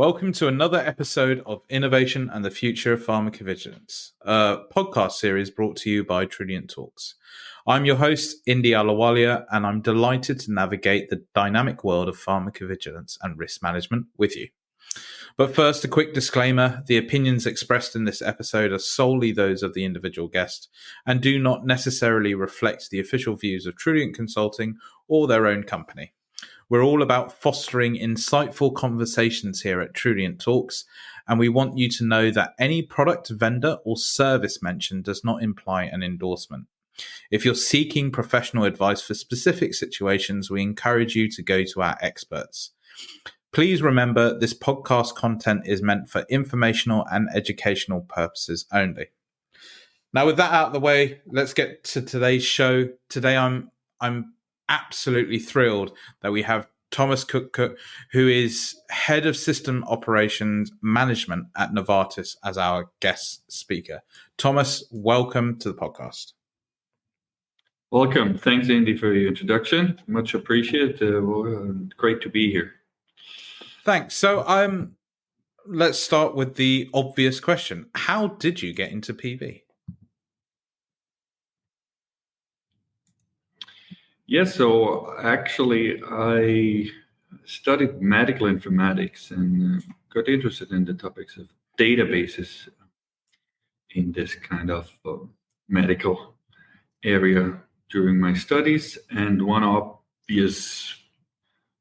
Welcome to another episode of Innovation and the Future of Pharmacovigilance, a podcast series brought to you by Trilliant Talks. I'm your host, Indy Alawalia, and I'm delighted to navigate the dynamic world of pharmacovigilance and risk management with you. But first, a quick disclaimer. The opinions expressed in this episode are solely those of the individual guest and do not necessarily reflect the official views of Trilliant Consulting or their own company. We're all about fostering insightful conversations here at Trilliant Talks, and we want you to know that any product, vendor, or service mentioned does not imply an endorsement. If you're seeking professional advice for specific situations, we encourage you to go to our experts. Please remember, this podcast content is meant for informational and educational purposes only. Now, with that out of the way, let's get to today's show. Today, I'm absolutely thrilled that we have Thomas Kuckuk, who is Head of System Operations Management at Novartis, as our guest speaker. Thomas, welcome to the podcast. Welcome. Thanks, Indy, for your introduction. Much appreciated. Great to be here. Thanks. So let's start with the obvious question. How did you get into PV? Yes, so actually I studied medical informatics and got interested in the topics of databases in this kind of medical area during my studies. And one obvious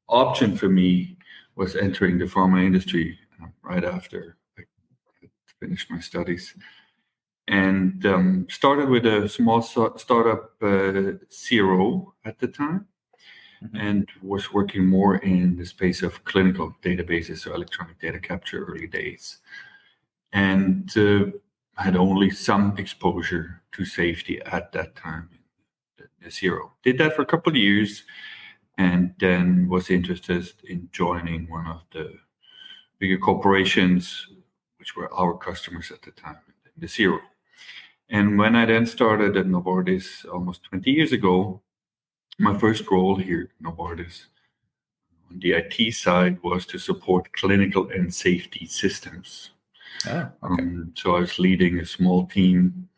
option for me was entering the pharma industry right after I finished my studies. And started with a small startup CRO at the time, and was working more in the space of clinical databases, so electronic data capture early days, and had only some exposure to safety at that time in the CRO. Did that for a couple of years, and then was interested in joining one of the bigger corporations, which were our customers at the time, in the CRO. And when I then started at Novartis almost 20 years ago, my first role here at Novartis on the IT side was to support clinical and safety systems. Oh, okay. So I was leading a small team.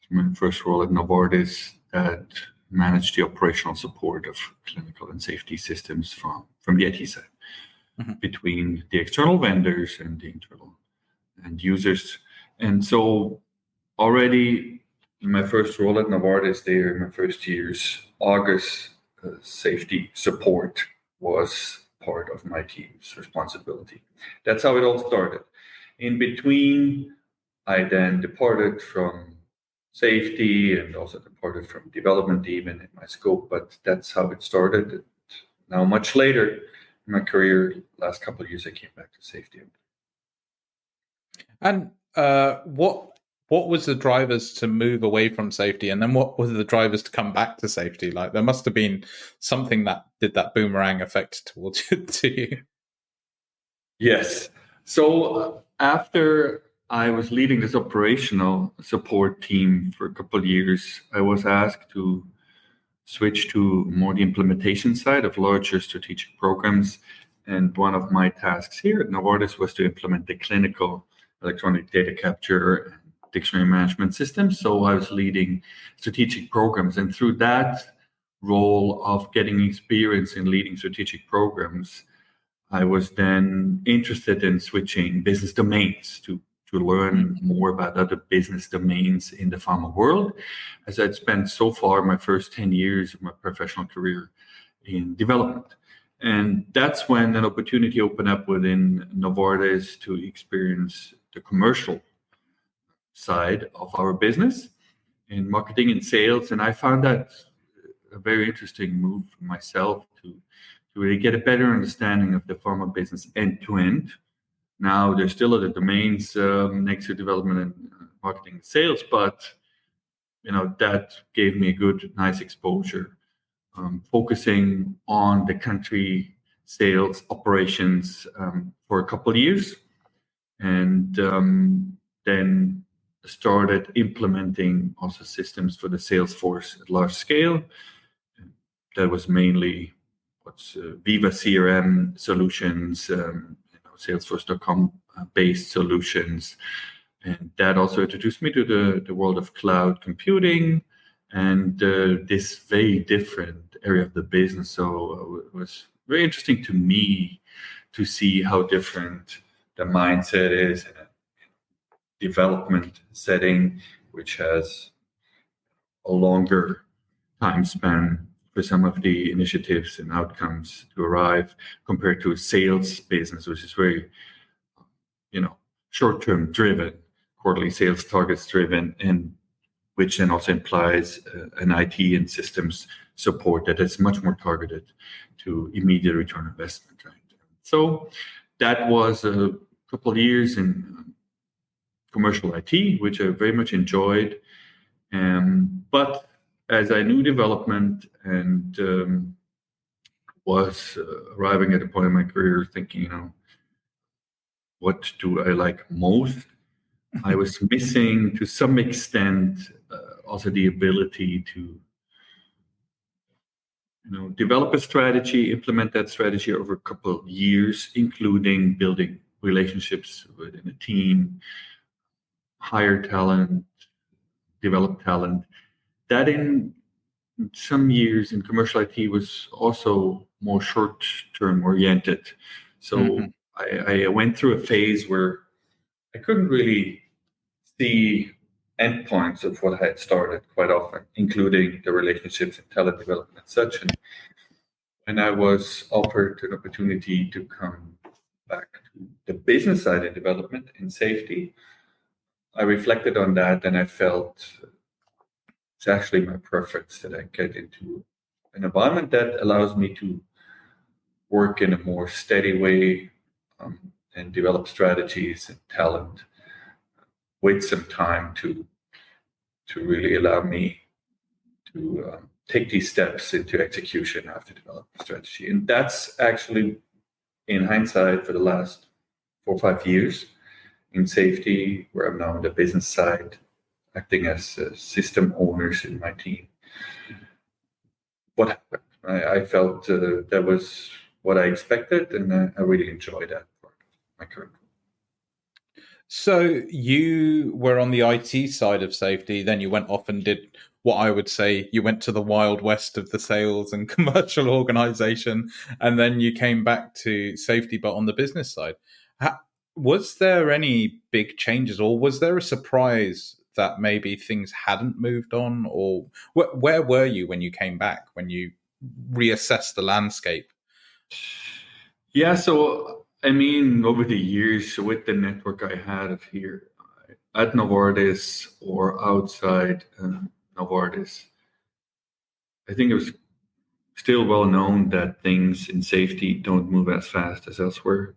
My first role at Novartis that managed the operational support of clinical and safety systems from the IT side, between the external vendors and the internal end users. And so already in my first role at Novartis there, in my first years, August safety support was part of my team's responsibility. That's how it all started. In between, I then departed from safety and also departed from development even in my scope, but that's how it started. Now, much later in my career, last couple of years, I came back to safety. And what was the drivers to move away from safety, and then what were the drivers to come back to safety? Like, there must have been something that did that boomerang effect towards to you. Yes. So after I was leading this operational support team for a couple of years, I was asked to switch to more the implementation side of larger strategic programs. And one of my tasks here at Novartis was to implement the clinical electronic data capture dictionary management system. So I was leading strategic programs, and through that role of getting experience in leading strategic programs, I was then interested in switching business domains to learn more about other business domains in the pharma world, as I'd spent so far my first 10 years of my professional career in development. And that's when an opportunity opened up within Novartis to experience the commercial side of our business in marketing and sales. And I found that a very interesting move for myself to really get a better understanding of the pharma business end to end. Now, there's still other domains next to development and marketing and sales, but that gave me a good, nice exposure, focusing on the country sales operations for a couple of years, and then started implementing also systems for the sales force at large scale. That was mainly what's Viva CRM solutions, Salesforce.com based solutions. And that also introduced me to the world of cloud computing and this very different area of the business. So it was very interesting to me to see how different the mindset is in a development setting, which has a longer time span for some of the initiatives and outcomes to arrive compared to a sales business, which is very, short-term driven, quarterly sales targets driven, and which then also implies an IT and systems support that is much more targeted to immediate return on investment. Right? So that was a couple of years in commercial IT, which I very much enjoyed. But as I knew development and was arriving at a point in my career thinking, what do I like most? I was missing, to some extent, also the ability to, develop a strategy, implement that strategy over a couple of years, including building relationships within a team, hire talent, develop talent. That in some years in commercial IT was also more short-term oriented. So I went through a phase where I couldn't really see endpoints of what I had started quite often, including the relationships and talent development and such. And when I was offered an opportunity to come back to the business side of development in safety, I reflected on that and I felt it's actually my preference that I get into an environment that allows me to work in a more steady way and develop strategies and talent with some time to really allow me to take these steps into execution after developing strategy. And that's actually, in hindsight, for the last 4 or 5 years in safety, where I'm now on the business side, acting as system owners in my team. What happened? I felt that was what I expected, and I really enjoyed that part of my current role. So you were on the IT side of safety, then you went off and did what I would say you went to the wild west of the sales and commercial organization, and then you came back to safety, but on the business side. Was there any big changes, or was there a surprise that maybe things hadn't moved on? Or where were you when you came back, when you reassessed the landscape? Yeah, so over the years, with the network I had of here at Novartis or outside Novartis, I think it was still well known that things in safety don't move as fast as elsewhere.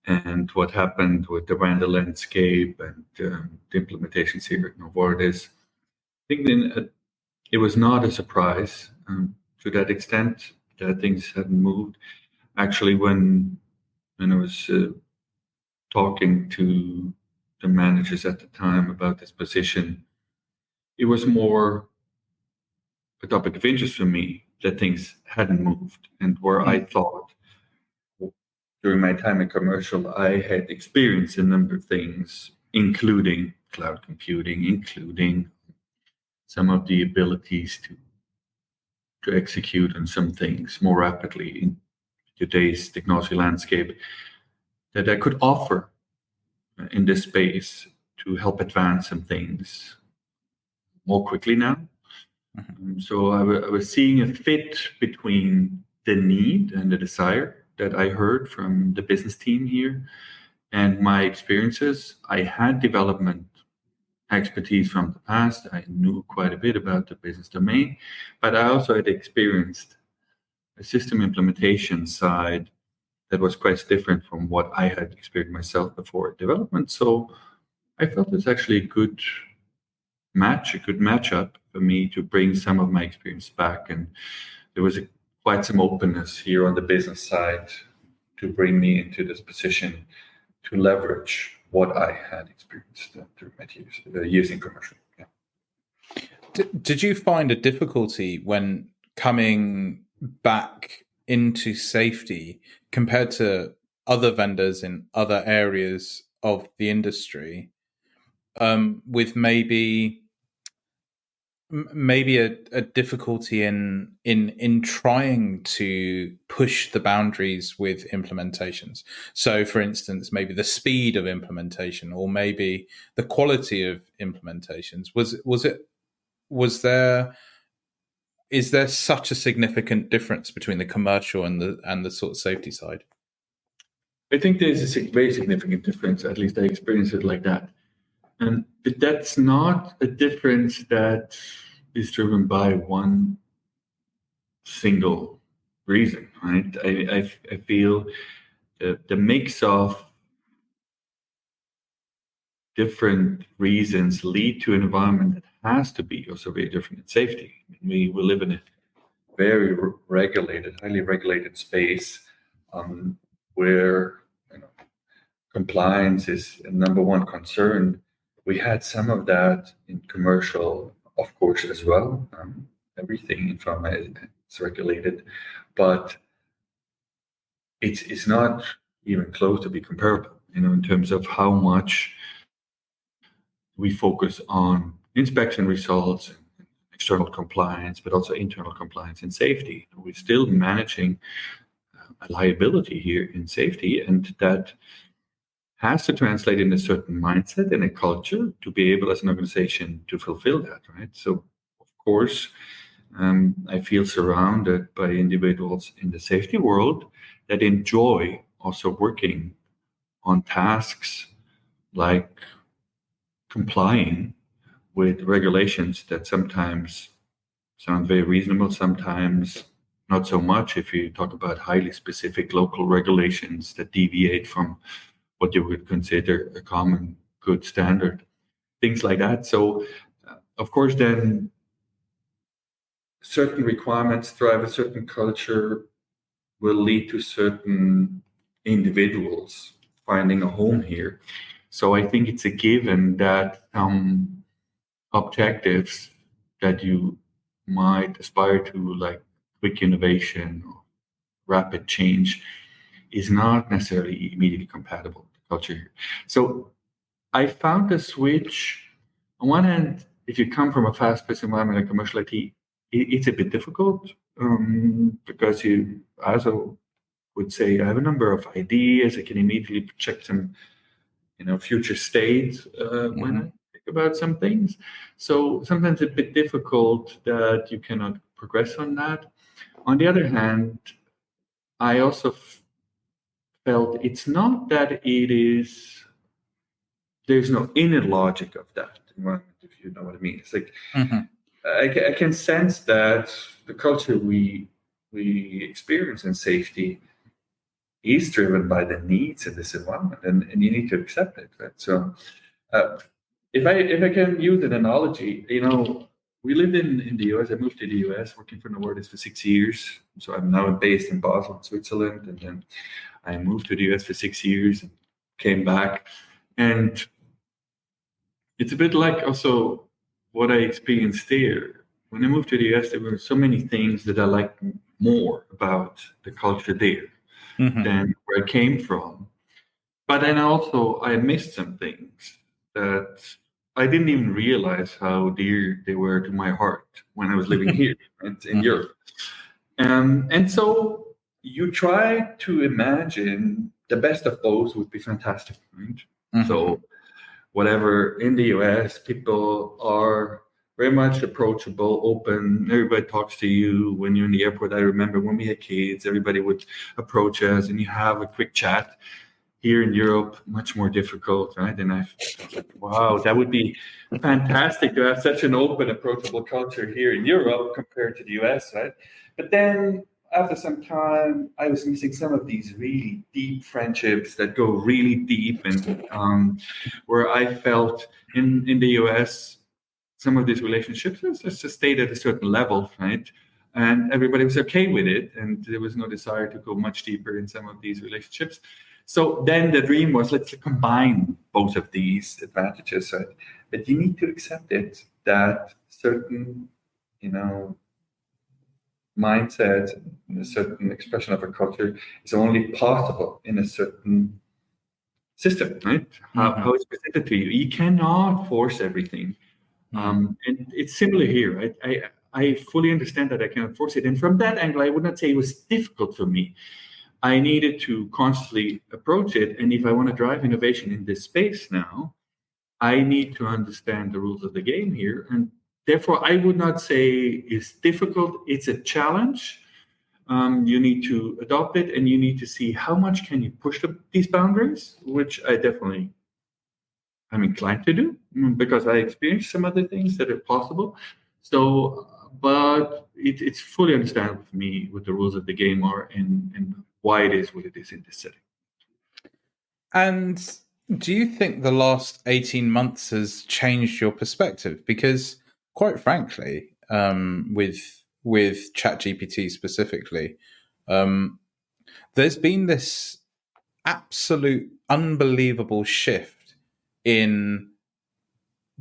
And what happened with the vendor landscape and the implementations here at Novartis, I think then it was not a surprise to that extent that things hadn't moved. Actually, when I was talking to the managers at the time about this position, it was more a topic of interest for me that things hadn't moved, and where I thought during my time in commercial, I had experienced a number of things, including cloud computing, including some of the abilities to execute on some things more rapidly in today's technology landscape, that I could offer in this space to help advance some things more quickly now. So I was seeing a fit between the need and the desire that I heard from the business team here and my experiences. I had development expertise from the past. I knew quite a bit about the business domain, but I also had experienced a system implementation side that was quite different from what I had experienced myself before development. So I felt it's actually a good matchup for me to bring some of my experience back. And there was quite some openness here on the business side to bring me into this position to leverage what I had experienced through my years in commercial. Yeah. Did you find a difficulty when coming back into safety compared to other vendors in other areas of the industry, with maybe a difficulty in trying to push the boundaries with implementations. So, for instance, maybe the speed of implementation, or maybe the quality of implementations. Is there such a significant difference between the commercial and the sort of safety side? I think there's a very significant difference. At least I experience it like that. But that's not a difference that is driven by one single reason, right? I feel the mix of different reasons lead to an environment that has to be also very different in safety. We live in a very regulated, highly regulated space, where compliance is a number one concern. We had some of that in commercial, of course, as well. Everything in pharma is regulated, but it's not even close to be comparable, in terms of how much we focus on inspection results, external compliance, but also internal compliance and safety. We're still managing a liability here in safety, and that has to translate in a certain mindset and a culture to be able as an organization to fulfill that, right? So, of course, I feel surrounded by individuals in the safety world that enjoy also working on tasks like complying with regulations that sometimes sound very reasonable, sometimes not so much if you talk about highly specific local regulations that deviate from what you would consider a common good standard, things like that. So, of course, then certain requirements drive a certain culture will lead to certain individuals finding a home here. So I think it's a given that objectives that you might aspire to, like quick innovation or rapid change, is not necessarily immediately compatible with the culture here. So I found a switch. On one hand, if you come from a fast-paced environment like commercial IT, it's a bit difficult, because you also would say, I have a number of ideas. I can immediately project some, future state when I think about some things. So sometimes it's a bit difficult that you cannot progress on that. On the other hand, I also felt it's not that there's no inner logic of that environment, if you know what I mean. It's like, I can sense that the culture we experience in safety is driven by the needs in this environment, and you need to accept it, right? So, if I can use an analogy, we lived in the US. I moved to the US working for Novartis for 6 years. So I'm now based in Basel, Switzerland, and then I moved to the US for 6 years and came back. And it's a bit like also what I experienced there. When I moved to the US, there were so many things that I liked more about the culture there than where I came from. But then also I missed some things that I didn't even realize how dear they were to my heart when I was living here in Europe. And so you try to imagine the best of both would be fantastic, right? So whatever, in the US, people are very much approachable, open. Everybody talks to you when you're in the airport. I remember when we had kids, everybody would approach us and you have a quick chat. Here in Europe, much more difficult, right? And I was like, wow, that would be fantastic to have such an open, approachable culture here in Europe compared to the US, right? But then after some time, I was missing some of these really deep friendships that go really deep, and where I felt in the US, some of these relationships just stayed at a certain level, right? And everybody was okay with it, and there was no desire to go much deeper in some of these relationships. So then the dream was, let's combine both of these advantages. Right? But you need to accept it that certain, mindset, a certain expression of a culture is only possible in a certain system, right? How it's presented to you. You cannot force everything. And it's similar here, right? I fully understand that I cannot force it. And from that angle, I would not say it was difficult for me. I needed to consciously approach it. And if I want to drive innovation in this space now, I need to understand the rules of the game here. And therefore, I would not say it's difficult. It's a challenge. You need to adopt it, and you need to see how much can you push these boundaries, which I'm inclined to do because I experienced some other things that are possible. So, but it's fully understandable for me what the rules of the game are and why it is what it is in this setting. And do you think the last 18 months has changed your perspective? Because quite frankly, with ChatGPT specifically, there's been this absolute unbelievable shift in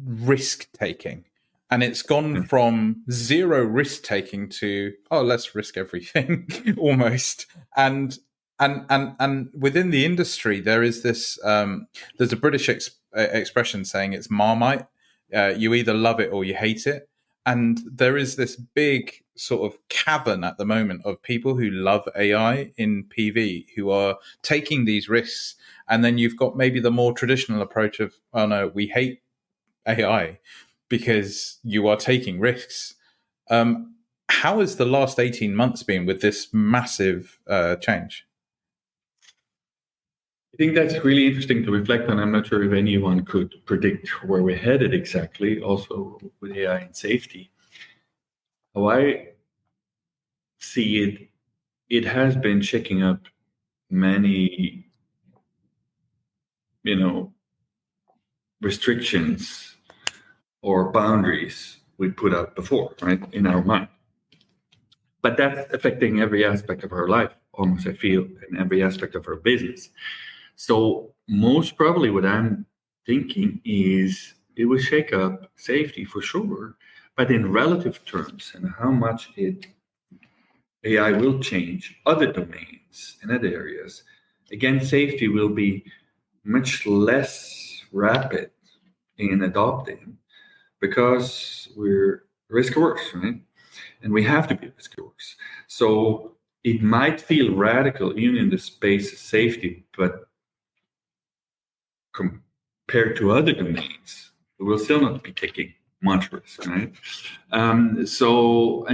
risk taking. And it's gone from zero risk taking to, let's risk everything almost. And within the industry, there is this, there's a British expression saying it's Marmite. You either love it or you hate it. And there is this big sort of cavern at the moment of people who love AI in PV who are taking these risks. And then you've got maybe the more traditional approach of, oh no, we hate AI because you are taking risks. How has the last 18 months been with this massive change? I think that's really interesting to reflect on. I'm not sure if anyone could predict where we're headed exactly, also with AI and safety. How I see it, it has been shaking up many, restrictions or boundaries we put up before, right, in our mind. But that's affecting every aspect of our life, almost, I feel, in every aspect of our business. So most probably what I'm thinking is it will shake up safety for sure, but in relative terms and how much AI will change other domains and other areas. Again, safety will be much less rapid in adopting because we're risk averse, right? And we have to be risk averse. So it might feel radical even in the space of safety, but compared to other domains, we will still not be taking much risk, right? So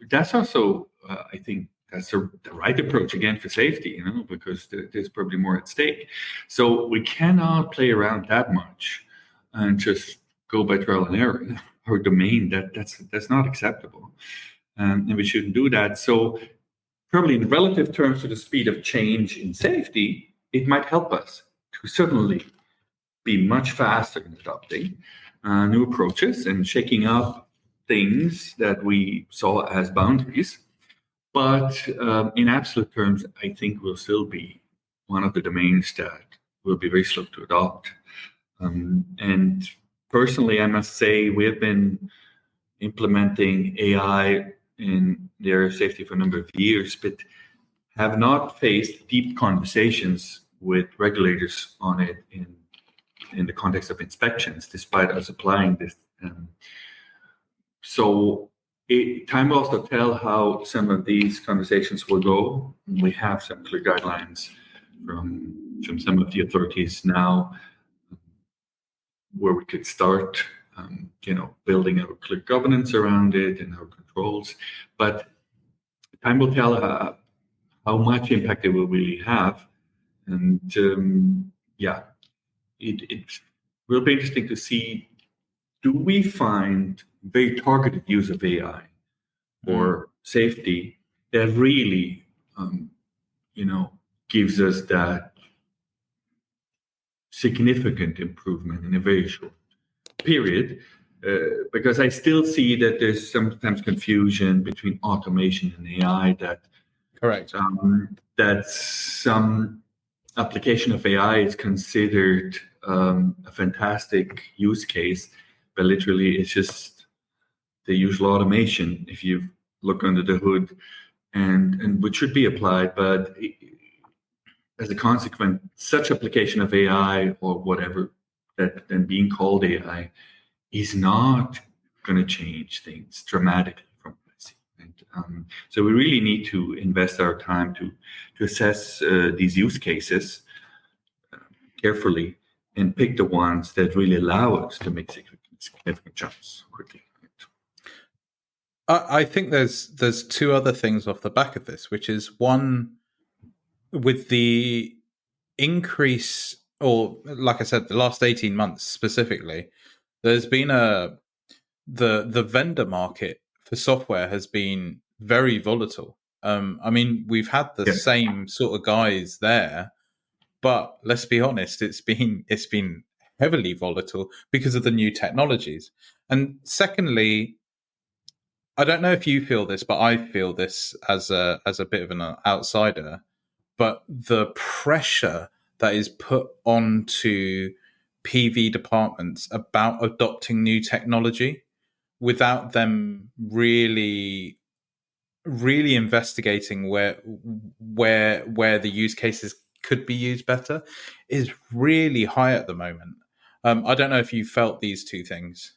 that's also, I think, that's the right approach again for safety, because there's probably more at stake. So we cannot play around that much and just go by trial and error. Our domain, that's not acceptable, and we shouldn't do that. So probably in relative terms to the speed of change in safety, it might help us to certainly be much faster in adopting new approaches and shaking up things that we saw as boundaries. But in absolute terms, I think we'll still be one of the domains that will be very slow to adopt. And personally, I must say, we have been implementing AI in the area of safety for a number of years, but have not faced deep conversations with regulators on it in the context of inspections, despite us applying this. So time will also tell how some of these conversations will go. We have some clear guidelines from some of the authorities now where we could start, building our clear governance around it and our controls. But time will tell how much impact it will really have. And it will be interesting to see, do we find very targeted use of AI for safety that really, gives us that significant improvement in a very short period? Because I still see that there's sometimes confusion between automation and AI. Correct. That some application of AI is considered a fantastic use case, but literally it's just the usual automation. If you look under the hood and which should be applied, but as a consequence, such application of AI or whatever that then being called AI is not going to change things dramatically from what I see. And so we really need to invest our time to assess these use cases carefully and pick the ones that really allow us to make significant jumps quickly. I think there's two other things off the back of this, which is one, with the increase, or like I said, the last 18 months specifically, there's been the vendor market for software has been very volatile. I mean, we've had the same sort of guys there, but let's be honest, it's been heavily volatile because of the new technologies. And secondly, I don't know if you feel this, but I feel this as a bit of an outsider. But the pressure that is put onto PV departments about adopting new technology without them really investigating where the use cases could be used better is really high at the moment. I don't know if you felt these two things.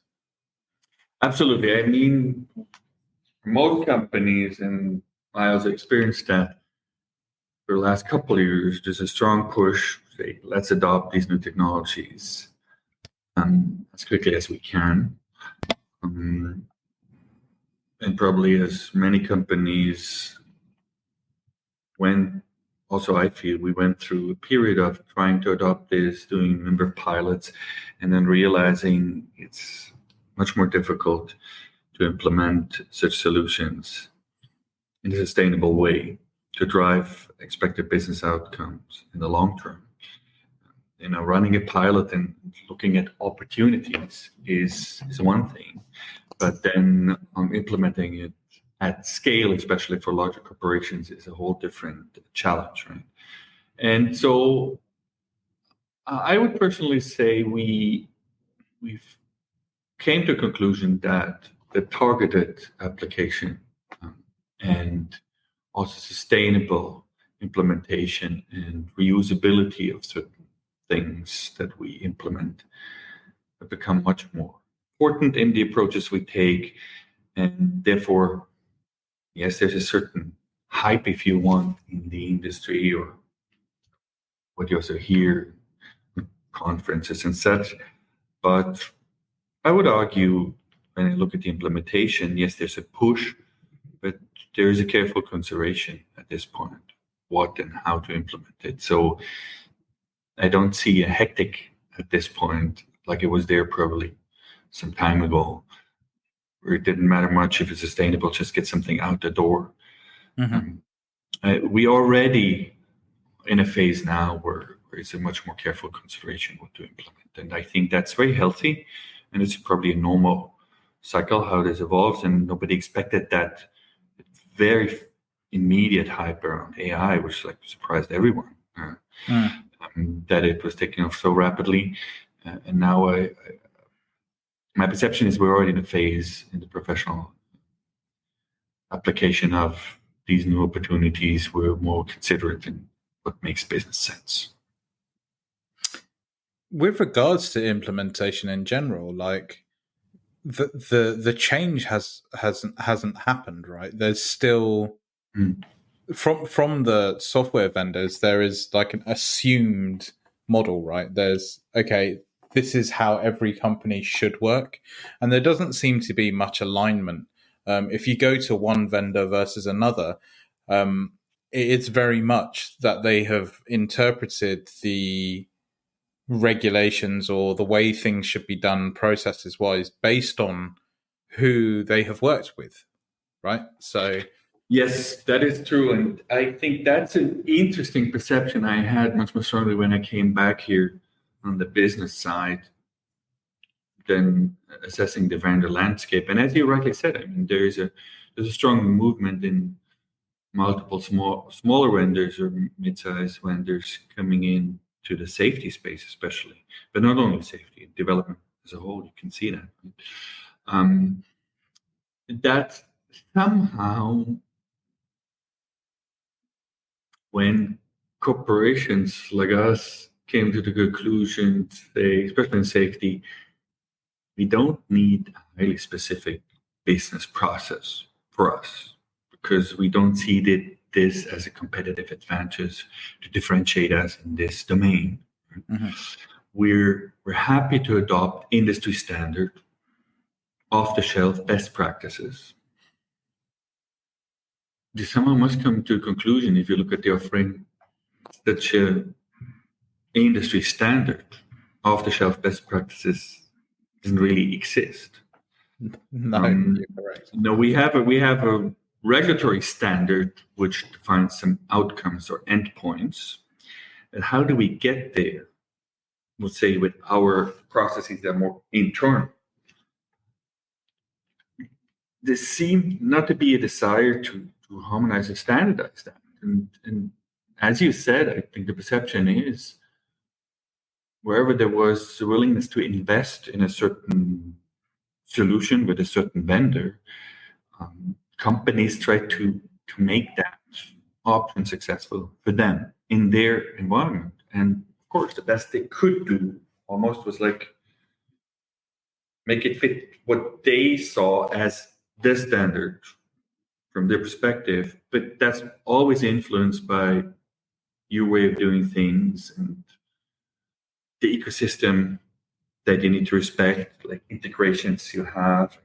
Absolutely. I mean, most companies, and I also experienced that for the last couple of years, there's a strong push, say, let's adopt these new technologies as quickly as we can. And probably as many companies I feel we went through a period of trying to adopt this, doing a number of pilots, and then realizing it's much more difficult to implement such solutions in a sustainable way to drive expected business outcomes in the long term. Running a pilot and looking at opportunities is one thing, but then implementing it at scale, especially for larger corporations, is a whole different challenge, right? And so I would personally say we've came to a conclusion that the targeted application and also sustainable implementation and reusability of certain things that we implement have become much more important in the approaches we take. And therefore, yes, there's a certain hype, if you want, in the industry, or what you also hear in conferences and such. But I would argue, when I look at the implementation, yes, there's a push, but there is a careful consideration at this point, what and how to implement it. So I don't see a hectic at this point, like it was there probably some time ago, where it didn't matter much if it's sustainable, just get something out the door. We are already in a phase now where it's a much more careful consideration what to implement. And I think that's very healthy. And it's probably a normal cycle, how this evolves. And nobody expected that very immediate hype around AI, which surprised everyone, that it was taking off so rapidly. And now my perception is we're already in a phase in the professional application of these new opportunities. We're more considerate in what makes business sense. With regards to implementation in general, like the change hasn't happened, right? There's still from the software vendors, there is like an assumed model, right? There's this is how every company should work, and there doesn't seem to be much alignment. If you go to one vendor versus another, it's very much that they have interpreted the regulations or the way things should be done processes wise based on who they have worked with, right? So yes, that is true. And I think that's an interesting perception I had much more strongly when I came back here on the business side than assessing the vendor landscape. And as you rightly said, I mean, there's a strong movement in multiple smaller vendors or mid-sized vendors coming in to the safety space, especially, but not only safety, development as a whole. You can see that. That somehow, when corporations like us came to the conclusion, especially in safety, we don't need a highly specific business process for us because we don't see this as a competitive advantage to differentiate us in this domain. Mm-hmm. We're happy to adopt industry standard, off-the-shelf best practices. Someone must come to a conclusion if you look at the offering that industry standard, off-the-shelf best practices doesn't really exist. No, you're correct. No, we have a regulatory standard which defines some outcomes or endpoints. And how do we get there? We'll say with our processes that are more internal. There seemed not to be a desire to harmonize and standardize that. And as you said, I think the perception is wherever there was a willingness to invest in a certain solution with a certain vendor, companies try to make that option successful for them in their environment. And of course, the best they could do almost was like make it fit what they saw as the standard from their perspective, but that's always influenced by your way of doing things and the ecosystem that you need to respect, like integrations you have,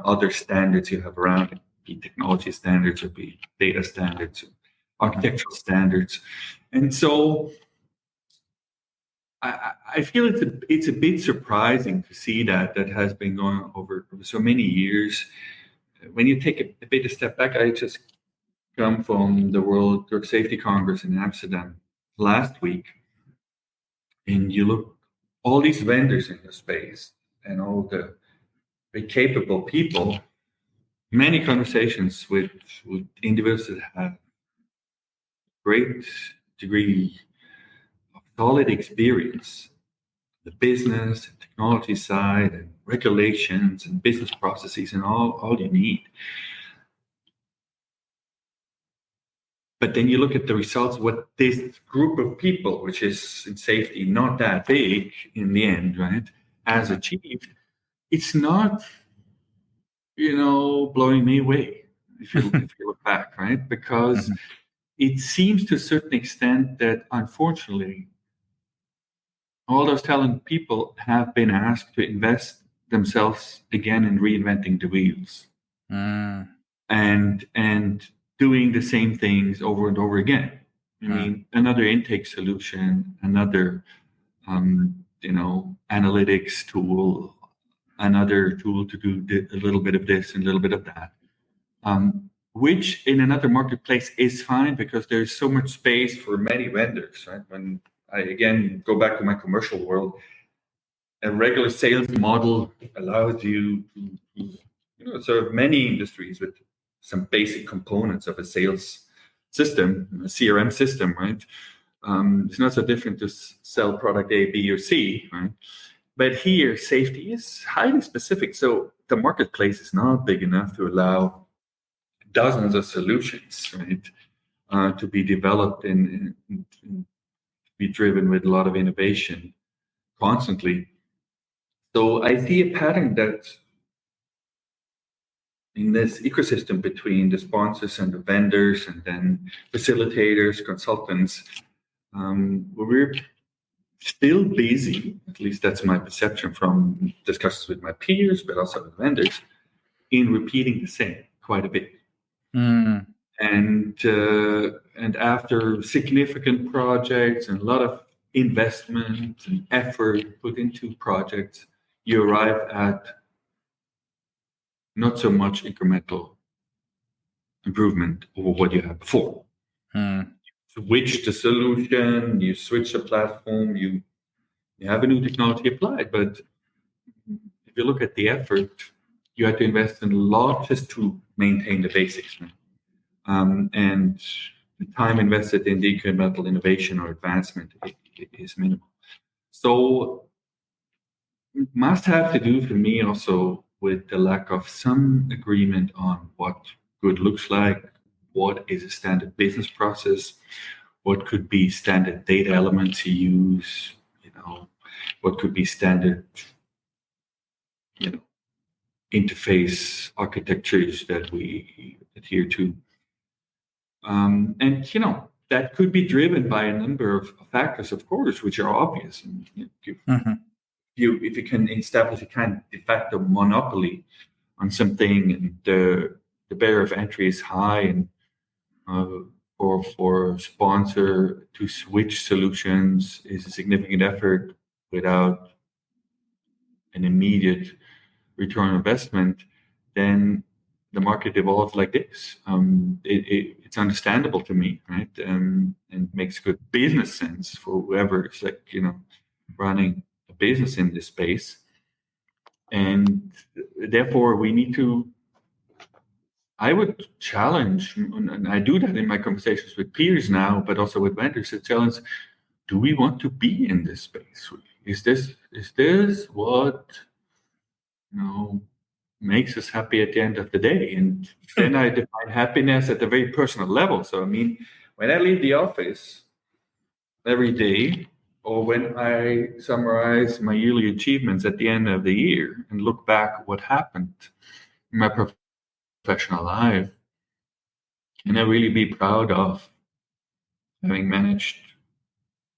other standards you have around it, be technology standards or be data standards, architectural standards. And so I feel it's a bit surprising to see that has been going on over so many years. When you take a bit of step back, I just come from the World Drug Safety Congress in Amsterdam last week, and you look all these vendors in the space and all the very capable people, many conversations with individuals that have great degree of solid experience, the business and technology side and regulations and business processes and all you need. But then you look at the results, what this group of people, which is in safety not that big in the end, right, has achieved, it's not, blowing me away if you look back, right? Because it seems to a certain extent that unfortunately, all those talented people have been asked to invest themselves again in reinventing the wheels and doing the same things over and over again. I mean, another intake solution, another analytics tool, another tool to do a little bit of this and a little bit of that, which in another marketplace is fine because there's so much space for many vendors, right? When I, again, go back to my commercial world, a regular sales model allows you to serve many industries with some basic components of a sales system, a CRM system, right? It's not so different to sell product A, B, or C, right? But here, safety is highly specific. So the marketplace is not big enough to allow dozens of solutions, right, to be developed and be driven with a lot of innovation constantly. So I see a pattern that in this ecosystem between the sponsors and the vendors and then facilitators, consultants, we're still busy, at least that's my perception from discussions with my peers, but also with vendors, in repeating the same quite a bit. And after significant projects and a lot of investment and effort put into projects, you arrive at not so much incremental improvement over what you had before. Switch the solution, you switch the platform, you have a new technology applied, but if you look at the effort, you had to invest in a lot just to maintain the basics. And the time invested in the incremental innovation or advancement is minimal. So it must have to do for me also with the lack of some agreement on what good looks like, what is a standard business process, what could be standard data elements you use, what could be standard, interface architectures that we adhere to. And that could be driven by a number of factors, of course, which are obvious. And, if you can establish a kind of de facto monopoly on something, and the barrier of entry is high, and for a sponsor to switch solutions is a significant effort without an immediate return on investment, then the market evolves like this. It's understandable to me, right? And makes good business sense for whoever is running a business in this space. And therefore, we need to. I would challenge, and I do that in my conversations with peers now, but also with vendors, to challenge: do we want to be in this space? Is this what makes us happy at the end of the day? And then I define happiness at a very personal level. So, when I leave the office every day, or when I summarize my yearly achievements at the end of the year and look back what happened in my professional life, can I really be proud of having managed,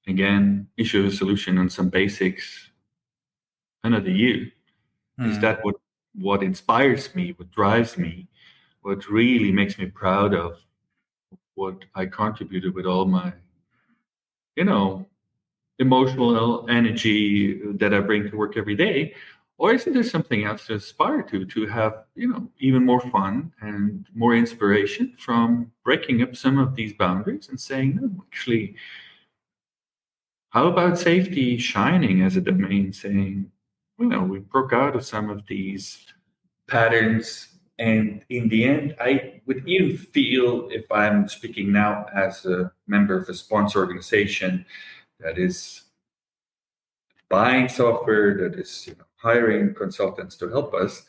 again, issue a solution on some basics another year? Is that what inspires me, what drives me, what really makes me proud of what I contributed with all my, emotional energy that I bring to work every day? Or is there something else to aspire to have, even more fun and more inspiration from breaking up some of these boundaries and saying, no, actually, how about safety shining as a domain, saying, we broke out of some of these patterns. And in the end, I would even feel, if I'm speaking now as a member of a sponsor organization that is buying software, that is hiring consultants to help us,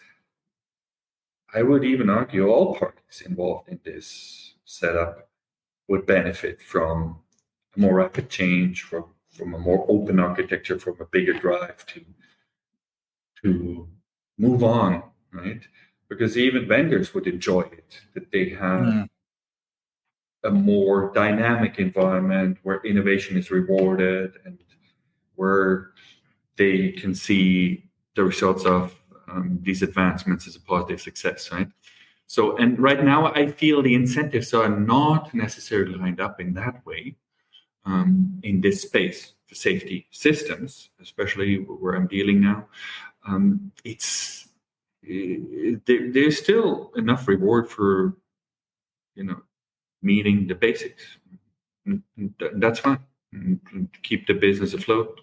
I would even argue all parties involved in this setup would benefit from a more rapid change, from a more open architecture, from a bigger drive to move on, right? Because even vendors would enjoy it, that they have a more dynamic environment where innovation is rewarded and where they can see the results of these advancements as a positive success, right? So, and right now I feel the incentives are not necessarily lined up in that way in this space for safety systems, especially where I'm dealing now. There's still enough reward for, meeting the basics. That's fine. Keep the business afloat,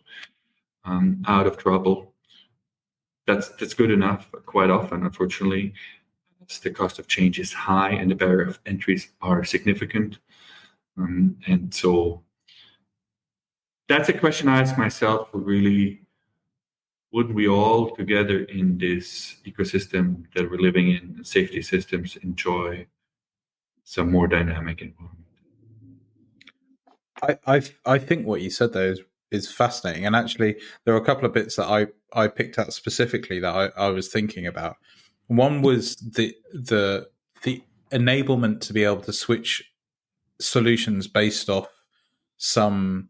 out of trouble. That's good enough. Quite often, unfortunately, the cost of change is high and the barrier of entries are significant. And so that's a question I ask myself: would we all together in this ecosystem that we're living in, safety systems, enjoy some more dynamic environment? I think what you said there is fascinating, and actually there are a couple of bits that I picked out specifically that I was thinking about. One was the enablement to be able to switch solutions based off some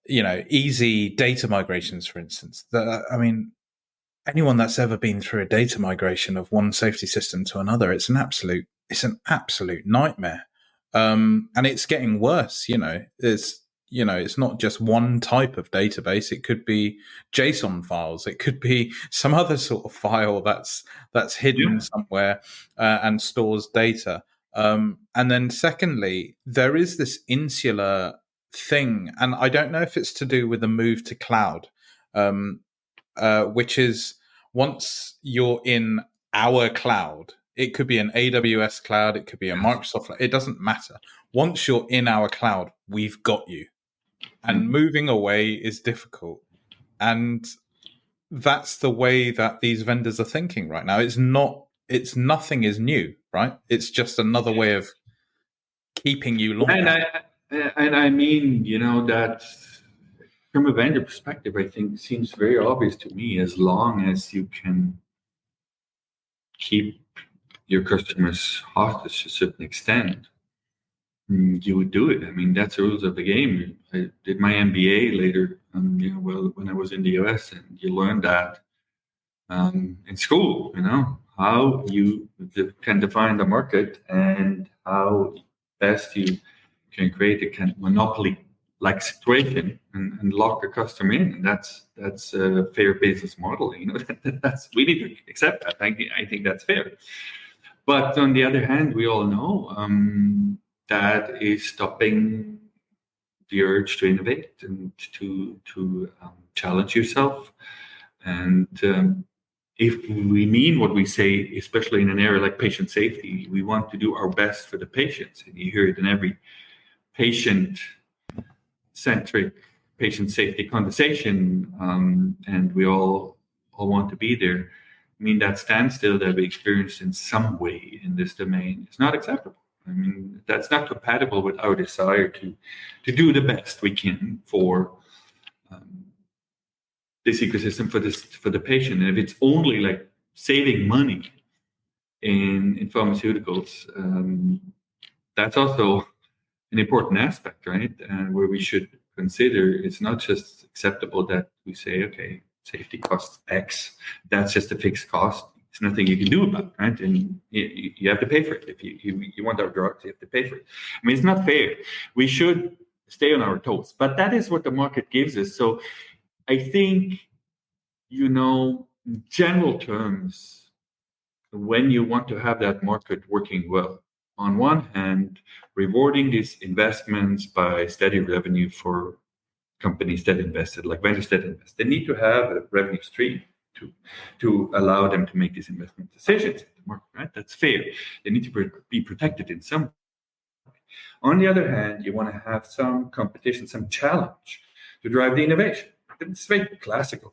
easy data migrations, for instance. Anyone that's ever been through a data migration of one safety system to another, it's an absolute nightmare. And it's getting worse. It's not just one type of database. It could be JSON files. It could be some other sort of file that's hidden somewhere and stores data. And then secondly, there is this insular thing, and I don't know if it's to do with the move to cloud, which is once you're in our cloud, it could be an AWS cloud, it could be a Microsoft cloud, it doesn't matter. Once you're in our cloud, we've got you. And moving away is difficult. And that's the way that these vendors are thinking right now. Nothing is new, right? It's just another way of keeping you longer. And I mean, that from a vendor perspective, I think seems very obvious to me. As long as you can keep your customers hostage to a certain extent, you would do it. I mean, that's the rules of the game. I did my MBA later, when I was in the US, and you learn that in school. How you can define the market and how best you can create a kind of monopoly-like situation and lock the customer in. And that's a fair business model. That's we need to accept that. I think that's fair. But on the other hand, we all know that is stopping the urge to innovate and to challenge yourself. And if we mean what we say, especially in an area like patient safety, we want to do our best for the patients. And you hear it in every patient-centric, patient safety conversation, and we all want to be there. I mean, that standstill that we experience in some way in this domain is not acceptable. I mean, that's not compatible with our desire to do the best we can for this ecosystem, for the patient. And if it's only like saving money in pharmaceuticals, that's also an important aspect, right? And where we should consider it's not just acceptable that we say, okay, safety costs X, that's just a fixed cost. It's nothing you can do about it, right? And you have to pay for it. If you want our drugs, you have to pay for it. I mean, it's not fair. We should stay on our toes, but that is what the market gives us. So I think, in general terms, when you want to have that market working well, on one hand, rewarding these investments by steady revenue for companies that invested, like vendors that invest, they need to have a revenue stream to allow them to make these investment decisions in the market, right? That's fair. They need to be protected in some way. On the other hand, you want to have some competition, some challenge to drive the innovation. It's very classical,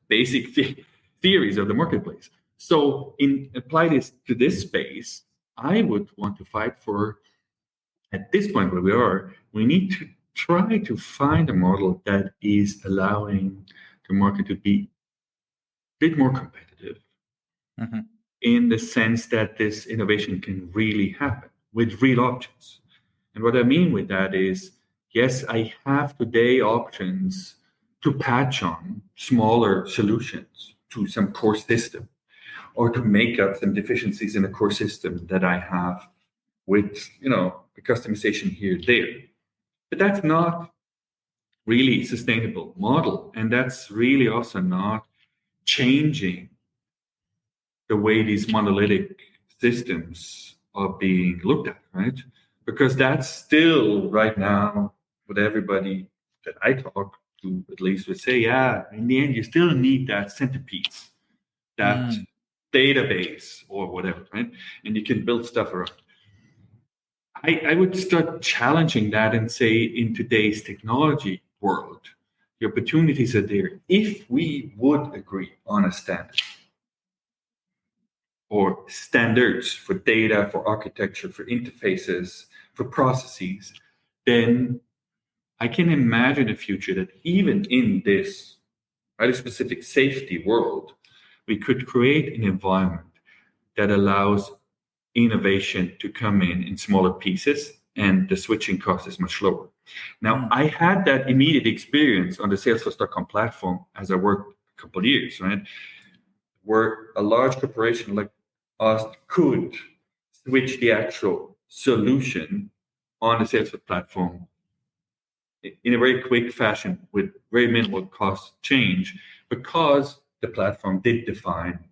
basic theories of the marketplace. So apply this to this space, I would want to fight for, at this point where we are, we need to try to find a model that is allowing the market to be a bit more competitive, in the sense that this innovation can really happen with real options. And what I mean with that is, yes, I have today options to patch on smaller solutions to some core system, or to make up some deficiencies in a core system that I have with, the customization here and there. But that's not really a sustainable model. And that's really also not changing the way these monolithic systems are being looked at, right? Because that's still right now what everybody that I talk to at least would say, yeah, in the end, you still need that centerpiece, that database or whatever, right? And you can build stuff around. I would start challenging that and say, in today's technology world, the opportunities are there. If we would agree on a standard or standards for data, for architecture, for interfaces, for processes, then I can imagine a future that even in this very specific safety world, we could create an environment that allows innovation to come in smaller pieces, and the switching cost is much lower. Now, I had that immediate experience on the Salesforce.com platform as I worked a couple of years, right? Where a large corporation like us could switch the actual solution on the Salesforce platform in a very quick fashion with very minimal cost change, because the platform did define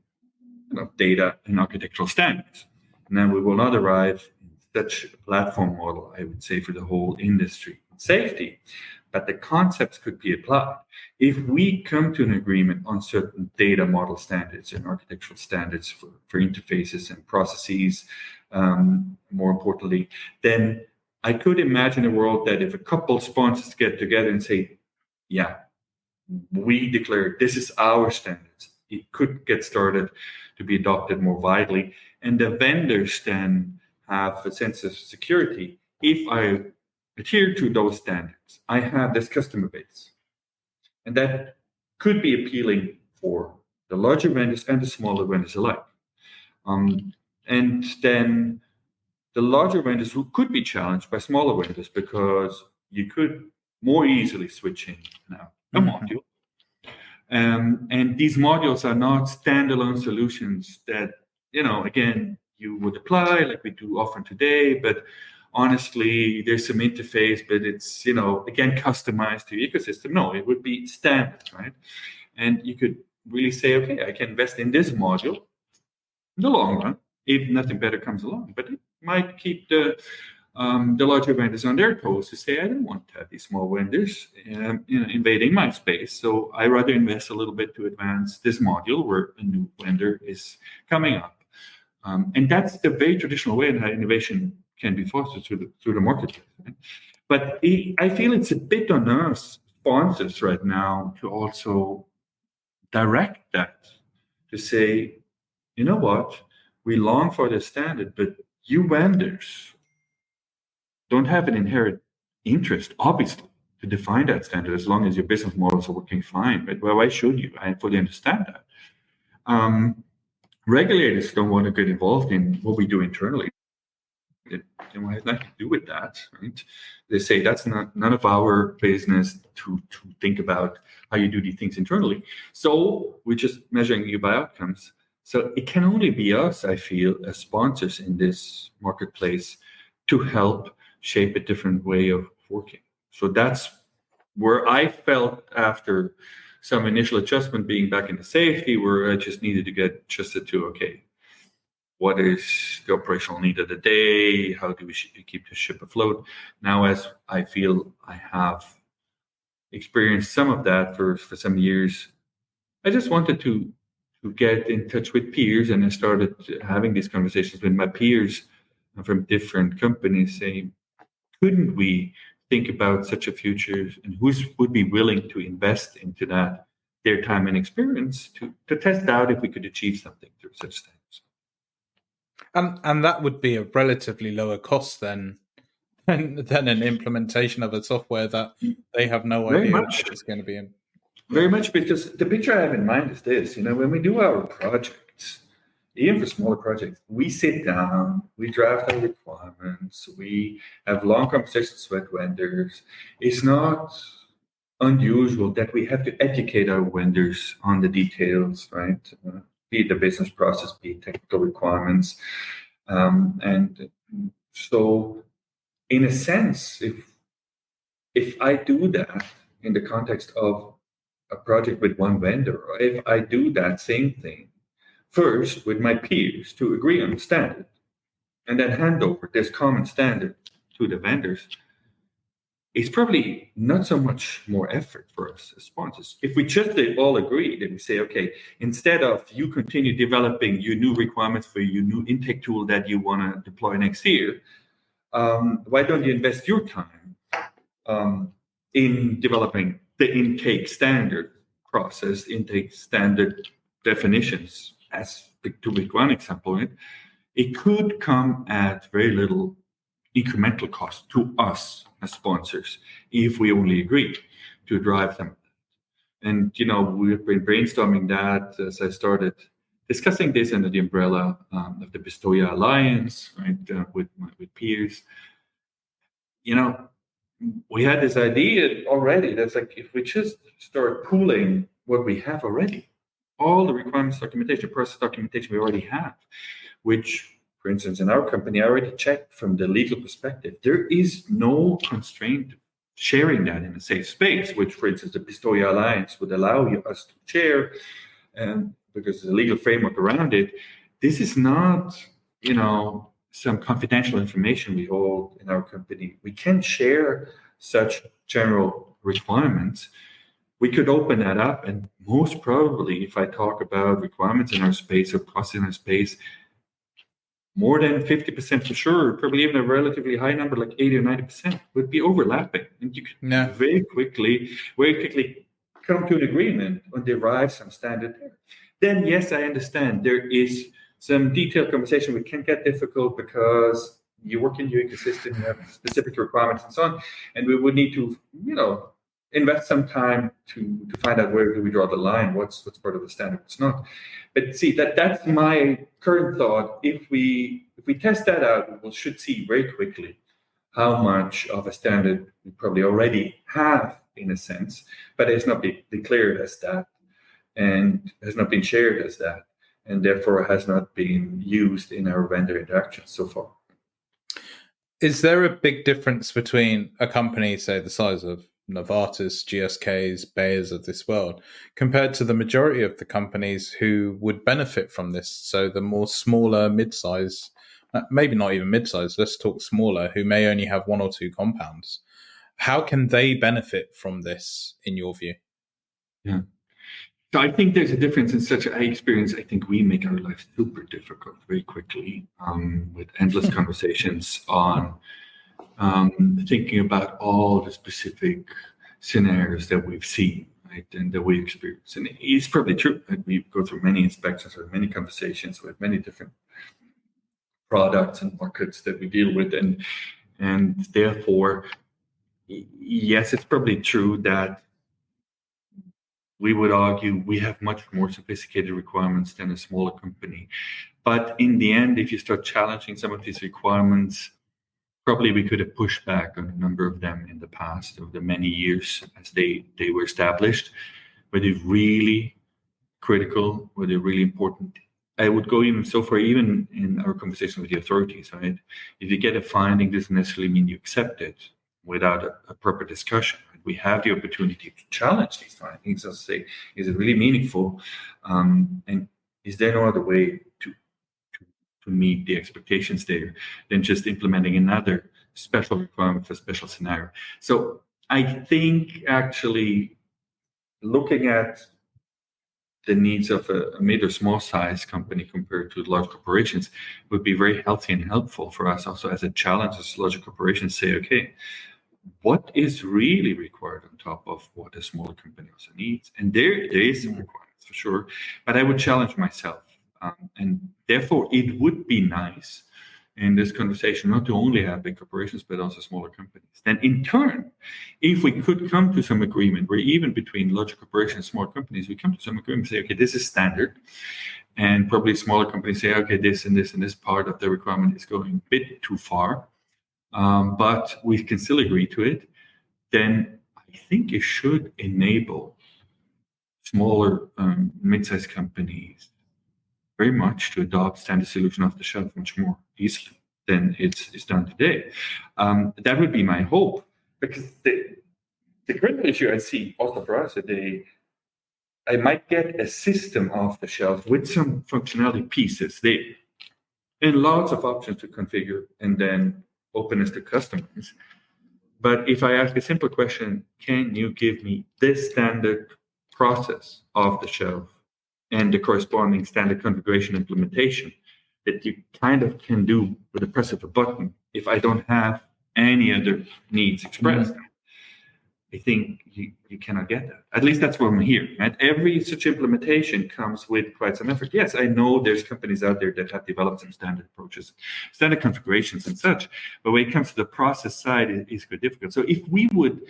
data and architectural standards. And then we will not arrive in such a platform model, I would say, for the whole industry safety. But the concepts could be applied. If we come to an agreement on certain data model standards and architectural standards for interfaces and processes, more importantly, then I could imagine a world that if a couple sponsors get together and say, yeah, we declare this is our standards. It could get started to be adopted more widely. And the vendors then have a sense of security. If I adhere to those standards, I have this customer base. And that could be appealing for the larger vendors and the smaller vendors alike. And then the larger vendors who could be challenged by smaller vendors because you could more easily switch in now a module. And these modules are not standalone solutions that, again, you would apply like we do often today, but honestly, there's some interface, but it's, again, customized to your ecosystem. No, it would be standard, right? And you could really say, okay, I can invest in this module in the long run if nothing better comes along, but it might keep the larger vendors on their toes to say, I don't want to have these small vendors invading my space. So I rather invest a little bit to advance this module where a new vendor is coming up. And that's the very traditional way in how innovation can be fostered through the marketplace. Right? But I feel it's a bit on us sponsors right now to also direct that, to say, you know what, we long for the standard, but you vendors don't have an inherent interest, obviously, to define that standard as long as your business models are working fine. But well, why should you? I fully understand that. Regulators don't want to get involved in what we do internally. They don't have nothing to do with that, right? They say that's none of our business to think about how you do these things internally. So we're just measuring you by outcomes. So it can only be us, I feel, as sponsors in this marketplace to help shape a different way of working. So that's where I felt after some initial adjustment being back into safety, where I just needed to get adjusted to, okay, what is the operational need of the day? How do we keep the ship afloat? Now, as I feel I have experienced some of that for some years, I just wanted to get in touch with peers, and I started having these conversations with my peers from different companies saying, couldn't we think about such a future, and who would be willing to invest into that, their time and experience to test out if we could achieve something through such things. And that would be a relatively lower cost than an implementation of a software that they have no idea what it's going to be in. Very much, because the picture I have in mind is this, when we do our projects, even for smaller projects, we sit down, we draft our requirements, we have long conversations with vendors. It's not unusual that we have to educate our vendors on the details, right? Be it the business process, be it technical requirements. And so, in a sense, if I do that in the context of a project with one vendor, or if I do that same thing first with my peers to agree on the standard, and then hand over this common standard to the vendors, it's probably not so much more effort for us as sponsors. If we just all agree, then we say, okay, instead of you continue developing your new requirements for your new intake tool that you want to deploy next year, why don't you invest your time in developing the intake standard process, intake standard definitions, as to make one example, right? It could come at very little incremental cost to us as sponsors if we only agree to drive them. And, we've been brainstorming that as I started discussing this under the umbrella of the Pistoia Alliance, right, with peers. We had this idea already that's like, if we just start pooling what we have already, all the requirements documentation, process documentation we already have, which, for instance, in our company, I already checked from the legal perspective, there is no constraint sharing that in a safe space, which, for instance, the Pistoia Alliance would allow us to share, because there's a legal framework around it. This is not, some confidential information we hold in our company. We can share such general requirements. We could open that up, and most probably, if I talk about requirements in our space or process in our space, more than 50% for sure, probably even a relatively high number, like 80 or 90%, would be overlapping. And you could very quickly come to an agreement and derive some standard there, then yes, I understand there is some detailed conversation which can get difficult because you work in your ecosystem, you have specific requirements and so on, and we would need to, invest some time to find out where do we draw the line, what's part of the standard, what's not. But see, that's my current thought. If we test that out, we should see very quickly how much of a standard we probably already have in a sense, but it's not been declared as that and has not been shared as that, and therefore has not been used in our vendor interactions so far. Is there a big difference between a company, say, the size of Novartis, GSK's, Bayer's of this world, compared to the majority of the companies who would benefit from this? So the more smaller, mid-size, maybe not even mid-size, let's talk smaller, who may only have one or two compounds. How can they benefit from this, in your view? Yeah. So I think there's a difference in such I experience. I think we make our life super difficult very quickly with endless conversations on thinking about all the specific scenarios that we've seen, right, and that we experience. And it's probably true that we go through many inspections or many conversations with many different products and markets that we deal with, and therefore, yes, it's probably true that we would argue we have much more sophisticated requirements than a smaller company. But in the end, if you start challenging some of these requirements, probably we could have pushed back on a number of them in the past, over the many years as they were established. Were they really critical? Were they really important? I would go even so far, even in our conversation with the authorities, right? If you get a finding, doesn't necessarily mean you accept it without a proper discussion. We have the opportunity to challenge these findings and say, is it really meaningful? And is there no other way to meet the expectations there than just implementing another special requirement for a special scenario? So I think actually looking at the needs of a mid or small size company compared to large corporations would be very healthy and helpful for us also as a challenge as larger corporations say, okay, what is really required on top of what a smaller company also needs? And there is some requirements for sure, but I would challenge myself. And therefore, it would be nice in this conversation not to only have big corporations, but also smaller companies. Then in turn, if we could come to some agreement where even between larger corporations and small companies, we come to some agreement and say, okay, this is standard. And probably smaller companies say, okay, this and this and this part of the requirement is going a bit too far. But we can still agree to it, then I think it should enable smaller mid-sized companies very much to adopt standard solution off the shelf much more easily than it's done today. That would be my hope, because the critical issue I see also for us today, I might get a system off the shelf with some functionality pieces there and lots of options to configure and then openness to customers. But if I ask a simple question, can you give me this standard process off the shelf and the corresponding standard configuration implementation that you kind of can do with the press of a button if I don't have any other needs expressed? I think you cannot get that. At least that's what I'm hearing. Right? Every such implementation comes with quite some effort. Yes, I know there's companies out there that have developed some standard approaches, standard configurations and such. But when it comes to the process side, it's quite difficult. So if we would,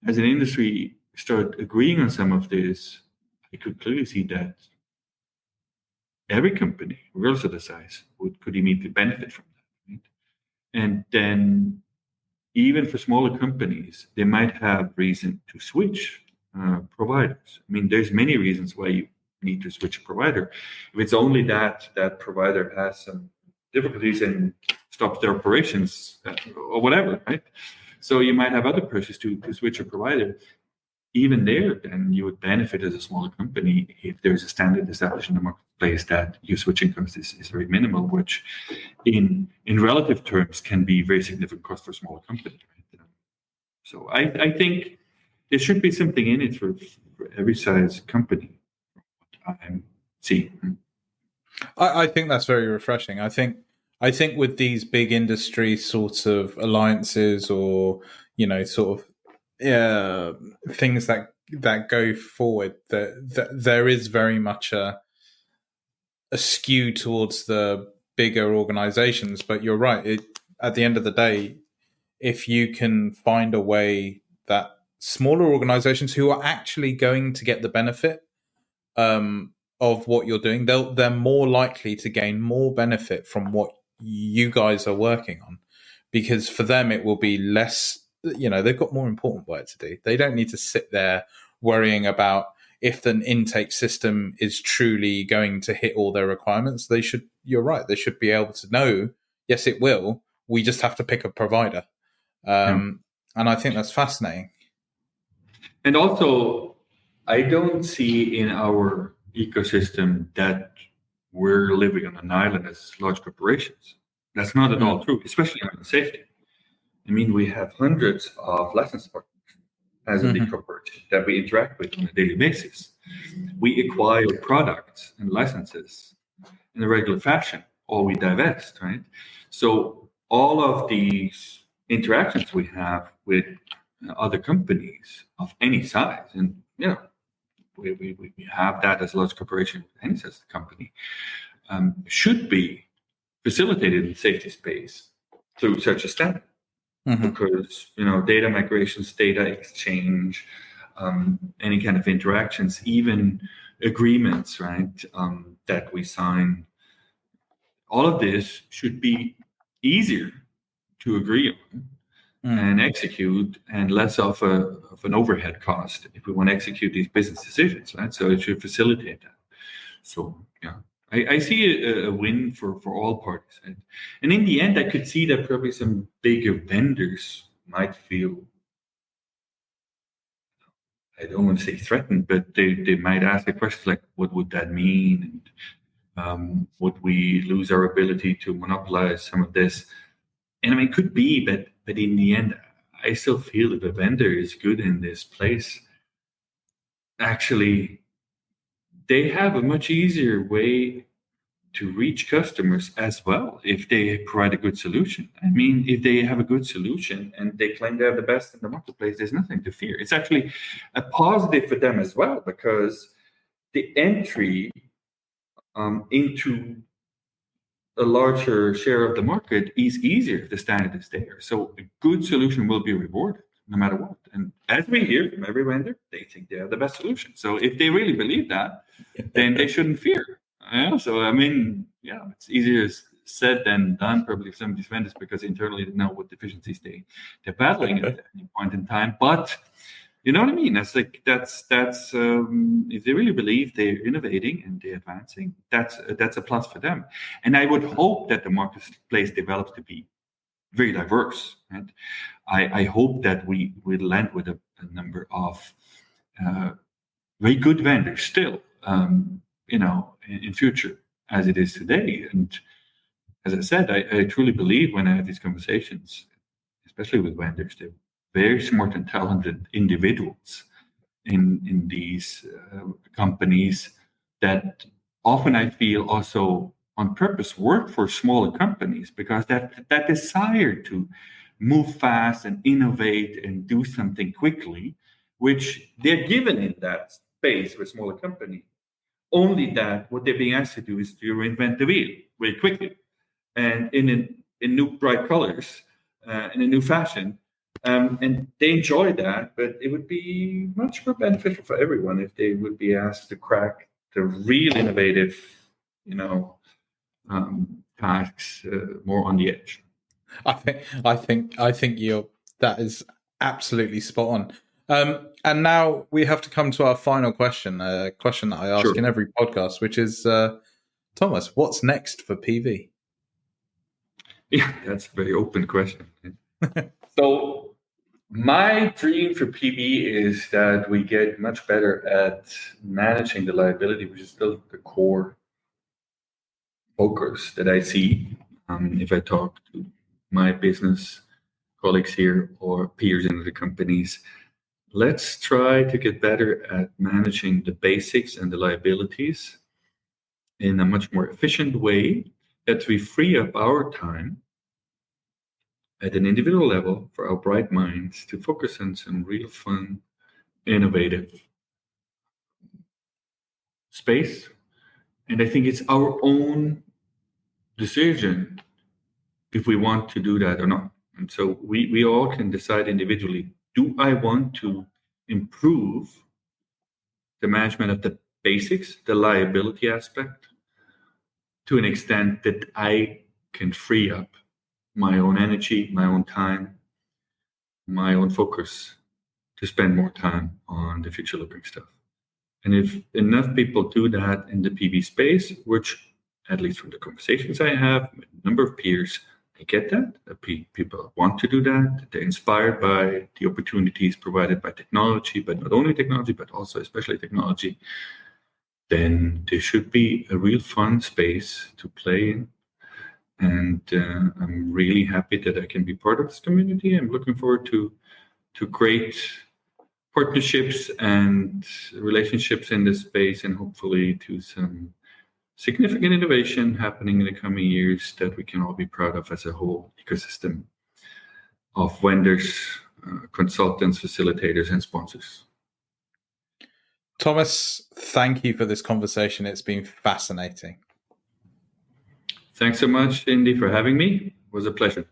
as an industry, start agreeing on some of this, I could clearly see that every company, regardless of the size, could immediately benefit from that. Right? And then even for smaller companies, they might have reason to switch providers. I mean, there's many reasons why you need to switch a provider. If it's only that provider has some difficulties and stops their operations or whatever, right? So you might have other purposes to switch a provider. Even there, then you would benefit as a smaller company if there's a standard established in the marketplace that your switching cost is very minimal, which in relative terms can be very significant cost for a smaller company. Right? So I think there should be something in it for every size company. I see. I think that's very refreshing. I think with these big industry sorts of alliances or, sort of things that go forward, that there is very much a skew towards the bigger organizations. But you're right. At the end of the day, if you can find a way that smaller organizations who are actually going to get the benefit of what you're doing, they're more likely to gain more benefit from what you guys are working on, because for them it will be less, they've got more important work to do. They don't need to sit there worrying about if an intake system is truly going to hit all their requirements. You're right, they should be able to know, yes, it will. We just have to pick a provider. And I think that's fascinating. And also, I don't see in our ecosystem that we're living on an island as large corporations. That's not at all true, especially on safety. I mean, we have hundreds of license partners as a big corporation that we interact with on a daily basis. We acquire products and licenses in a regular fashion, or we divest, right? So all of these interactions we have with other companies of any size, and we have that as a large corporation, any size company, should be facilitated in the safety space through such a standard. Because data migrations, data exchange, any kind of interactions, even agreements, right, that we sign, all of this should be easier to agree on and execute, and less of an overhead cost if we want to execute these business decisions, right? So it should facilitate that. So I see a win for all parties. And in the end, I could see that probably some bigger vendors might feel, I don't want to say threatened, but they might ask the questions like, what would that mean? And would we lose our ability to monopolize some of this? And I mean, it could be, but in the end, I still feel if a vendor is good in this place, actually, they have a much easier way to reach customers as well if they provide a good solution. I mean, if they have a good solution and they claim they have the best in the marketplace, there's nothing to fear. It's actually a positive for them as well, because the entry into a larger share of the market is easier if the standard is there. So a good solution will be rewarded no matter what. And as we hear from every vendor, they think they have the best solution. So if they really believe that, then they shouldn't fear. So, I mean, it's easier said than done, probably, for some of these vendors, because internally they know what deficiencies they're battling at any point in time. But you know what I mean? That's if they really believe they're innovating and they're advancing, that's a plus for them. And I would hope that the marketplace develops to be very diverse. And I hope that we land with a number of very good vendors still, in future as it is today. And as I said, I truly believe when I have these conversations, especially with vendors, they're very smart and talented individuals in these companies that often I feel also on purpose work for smaller companies, because that desire to move fast and innovate and do something quickly, which they're given in that space with smaller company. Only that what they're being asked to do is to reinvent the wheel very quickly and in new bright colors, in a new fashion. And they enjoy that, but it would be much more beneficial for everyone if they would be asked to crack the real innovative, tasks more on the edge. I think that is absolutely spot on. And now we have to come to our final question, a question that I ask in every podcast, which is, Thomas, what's next for PV? Yeah, that's a very open question. So my dream for PV is that we get much better at managing the liability, which is still the core focus that I see if I talk to my business colleagues here or peers in the companies. Let's try to get better at managing the basics and the liabilities in a much more efficient way, that we free up our time at an individual level for our bright minds to focus on some real fun innovative space. And I think it's our own decision if we want to do that or not. And so we all can decide individually, do I want to improve the management of the basics, the liability aspect, to an extent that I can free up my own energy, my own time, my own focus to spend more time on the future looking stuff. And if enough people do that in the PV space, which at least from the conversations I have with a number of peers, I get that people want to do that. They're inspired by the opportunities provided by technology, but not only technology, but also especially technology. Then there should be a real fun space to play in. And I'm really happy that I can be part of this community. I'm looking forward to great partnerships and relationships in this space, and hopefully to some significant innovation happening in the coming years that we can all be proud of as a whole ecosystem of vendors, consultants, facilitators, and sponsors. Thomas, thank you for this conversation. It's been fascinating. Thanks so much, Indy, for having me. It was a pleasure.